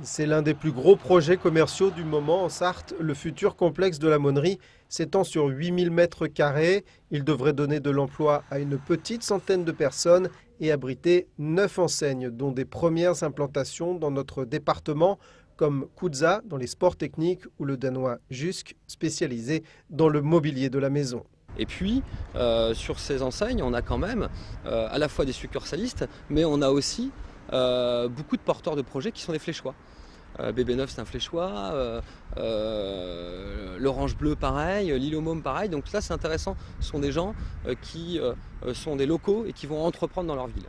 C'est l'un des plus gros projets commerciaux du moment en Sarthe. Le futur complexe de l'Aumônerie s'étend sur 8000 mètres carrés. Il devrait donner de l'emploi à une petite centaine de personnes et abriter 9 enseignes, dont des premières implantations dans notre département, comme Kudza dans les sports techniques ou le danois Jysk, spécialisé dans le mobilier de la maison. Et puis, sur ces enseignes, on a quand même à la fois des succursalistes, mais on a aussi beaucoup de porteurs de projets qui sont des fléchois. BB9 c'est un fléchois, l'Orange Bleu pareil, l'Île aux Mômes pareil. Donc là c'est intéressant, ce sont des gens qui sont des locaux et qui vont entreprendre dans leur ville.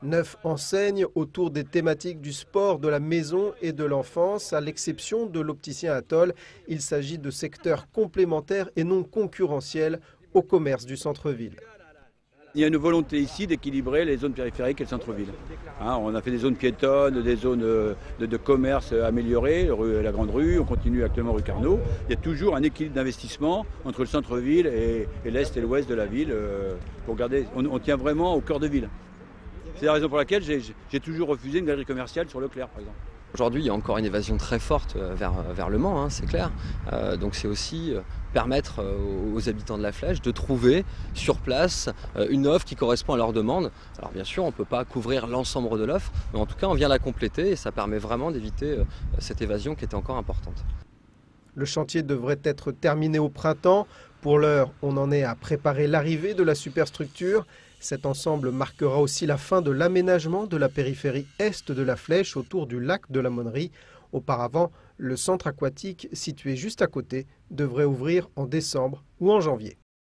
9 enseignes autour des thématiques du sport, de la maison et de l'enfance. À l'exception de l'opticien Atoll, il s'agit de secteurs complémentaires et non concurrentiels au commerce du centre-ville. Il y a une volonté ici d'équilibrer les zones périphériques et le centre-ville. On a fait des zones piétonnes, des zones de commerce améliorées, la Grande Rue, on continue actuellement rue Carnot. Il y a toujours un équilibre d'investissement entre le centre-ville et l'est et l'ouest de la ville. Pour garder, on tient vraiment au cœur de ville. C'est la raison pour laquelle j'ai toujours refusé une galerie commerciale sur Leclerc, par exemple. Aujourd'hui, il y a encore une évasion très forte vers Le Mans, c'est clair. Donc c'est aussi permettre aux habitants de la Flèche de trouver sur place une offre qui correspond à leurs demandes. Alors bien sûr, on ne peut pas couvrir l'ensemble de l'offre, mais en tout cas, on vient la compléter et ça permet vraiment d'éviter cette évasion qui était encore importante. Le chantier devrait être terminé au printemps. Pour l'heure, on en est à préparer l'arrivée de la superstructure. Cet ensemble marquera aussi la fin de l'aménagement de la périphérie est de la Flèche autour du lac de l'Aumônerie. Auparavant, le centre aquatique, situé juste à côté, devrait ouvrir en décembre ou en janvier.